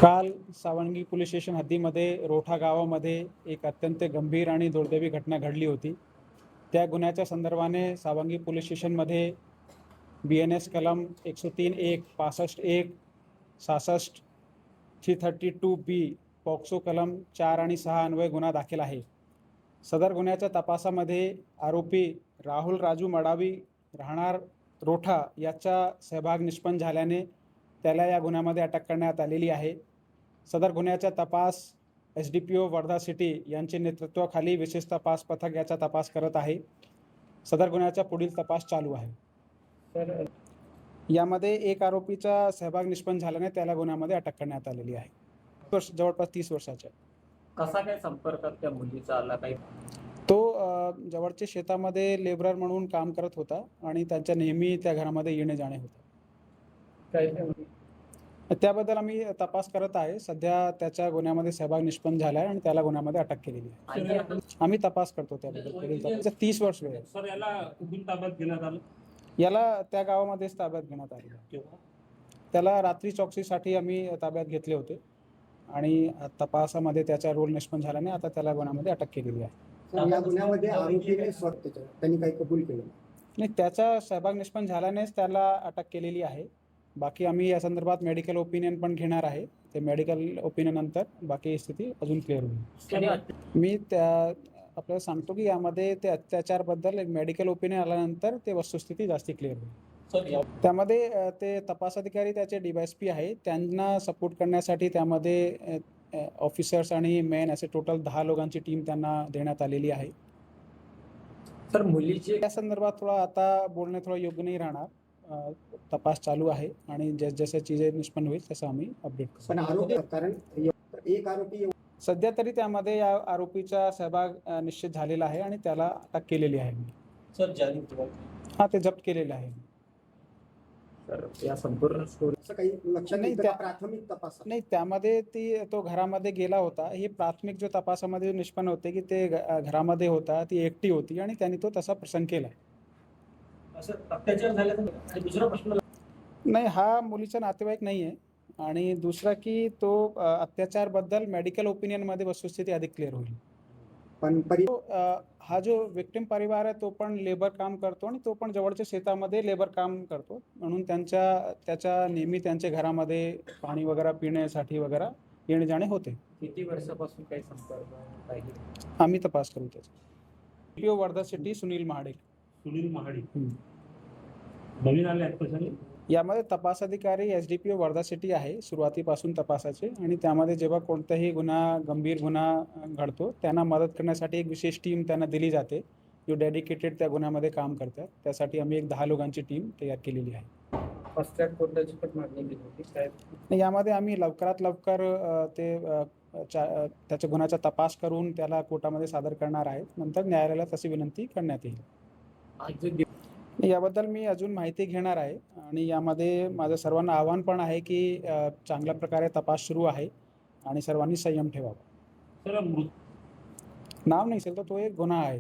काल Sawangi police station हद्दीमध्ये रोठा गावामध्ये एक अत्यंत गंभीर आणि दुर्दैवी घटना घडली होती। त्या गुन्ह्याच्या संदर्भाने सावंगी पोलीस स्टेशनमध्ये BNS कलम 103(1), 65(1), 66, 332B, पॉक्सो कलम 4 आणि 6 अन्वये गुन्हा दाखल आहे। सदर गुन्ह्याच्या तपासामध्ये आरोपी राहुल राजू मडावी राहणार रोठा याचा सहभाग निष्पन्न झाल्याने त्याला या गुन्ह्यामध्ये अटक करण्यात आलेली आहे। सदर गुन्ह्याचा तपास SDPO वर्धा सिटी यांचे नेतृत्वाखाली विशेष तपास पथक याचा तपास करत आहे। सदर गुन्ह्याचा पुढील तपास चालू आहे। यामध्ये एक आरोपीचा सहभाग निष्पन्न झाल्याने त्याला गुन्ह्यामध्ये अटक करण्यात आलेली आहे। जवळपास 30 वर्षाचा। कसा काय संपर्कात त्या मुलीचा आला काही? तो जवळच्या शेतामध्ये लेबरर म्हणून काम करत होता आणि त्यांच्या नेहमी त्या घरामध्ये येणे जाणे होते। त्याबद्दल आम्ही तपास करत आहे। सध्या त्याच्या गुन्ह्यामध्ये सहभाग निष्पन्न झाला आहे आणि त्याला गुन्ह्यामध्ये अटक केलेली आहे। आम्ही तपास करतो त्याबद्दल। 30 वर्ष वेळ आहे। सर, याला कुठून ताब्यात घेण्यात आलं? याला त्या गावामध्येच ताब्यात घेण्यात आले। त्याला रात्री चौकशीसाठी आम्ही ताब्यात घेतले होते आणि तपासामध्ये त्याचा रोल निष्पन्न झाल्याने आता त्याला गुन्ह्यामध्ये अटक केलेली आहे। या गुन्ह्यामध्ये आरोपीने त्यांनी काही कबूल केलं नाही, त्याचा सहभाग निष्पन्न झाल्यानेच त्याला अटक केलेली आहे। बाकी आम्ही या संदर्भात मेडिकल ओपिनियन पण घेणार आहे। ते मेडिकल ओपिनियन नंतर बाकी स्थिती अजून क्लिअर होईल। मी आपल्याला सांगतो की यामध्ये ते अत्याचारबद्दल एक मेडिकल ओपिनियन आल्यानंतर ते वस्तुस्थिती जास्ती क्लिअर होईल। त्यामध्ये ते तपास अधिकारी त्याचे DYSP आहे, त्यांना सपोर्ट करण्यासाठी त्यामध्ये ऑफिसर्स आणि मेन असे टोटल 10 लोकांची टीम त्यांना देण्यात आलेली आहे। सर, मुलीचे या संदर्भात थोडा आता बोलणे थोडं योग्य नाही राहणार। तपास चालू आहे आणि जसे चीजे निष्पन्न होईल तसं आम्ही अपडेट करू। पण आरोपी कारण एक आरोपी सध्या तरी त्यामध्ये या आरोपीचा सहभाग निश्चित झालेला आहे आणि त्याला अटक केलेली आहे। सर, ते जप्त केलेलं आहे। सर, या संपूर्ण स्टोरी काही लक्षात नाही, नाही प्राथमिक तपास नाही, त्यामध्ये तो घरामध्ये गेला होता। ही प्राथमिक जो तपासामध्ये निष्पन्न होते की ते घरामध्ये होता, ती एकटी होती आणि त्यांनी तो तसा प्रसंग केला। असं अत्याचार झाला आणि दुसरा प्रश्न नाही, हा मुलीचा नातेवाईक नाही आहे आणि दुसरा की तो अत्याचारबद्दल मेडिकल ओपिनियनमध्ये वस्तुस्थिती अधिक क्लिअर होईल। पण हा जो विक्टिम परिवार आहे तो पण लेबर काम करतो आणि तो पण जवळच्या शेतामध्ये लेबर काम करतो, म्हणून त्याच्या नेहमी त्यांच्या घरामध्ये पाणी वगैरे पिण्यासाठी वगैरे येणे जाणे होते। किती वर्षापासून काही संपर्क पाहिजे? आम्ही तपास करू त्याचा। SDPO वर्धा सिटी सुनील महाडे नवीन आले आहेत कशाने? यामध्ये तपास अधिकारी SDPO वर्धा सिटी आहे सुरुवातीपासून तपासाचे, आणि त्यामध्ये जेव्हा कोणताही गंभीर गुन्हा घडतो त्यांना मदत करण्यासाठी एक विशेष टीम त्यांना दिली जाते जो डेडिकेटेड त्या गुन्ह्यामध्ये काम करतात। त्यासाठी आम्ही एक 10 लोकांची टीम तयार केलेली आहे। फास्ट ट्रॅक कोर्टाची पण मागणी केली होती साहेब। यामध्ये आम्ही लवकरात लवकर त्याच्या गुन्ह्याचा तपास करून त्याला कोर्टामध्ये सादर करणार आहे। नंतर न्यायालयाला तशी विनंती करण्यात येईल। याबद्दल मी अजून माहिती घेणार आहे आणि यामध्ये माझं सर्वांना आव्हान पण आहे की चांगल्या प्रकारे तपास सुरू आहे आणि सर्वांनी संयम ठेवावा। सर, नाव नाही असेल तर तो एक गुन्हा आहे।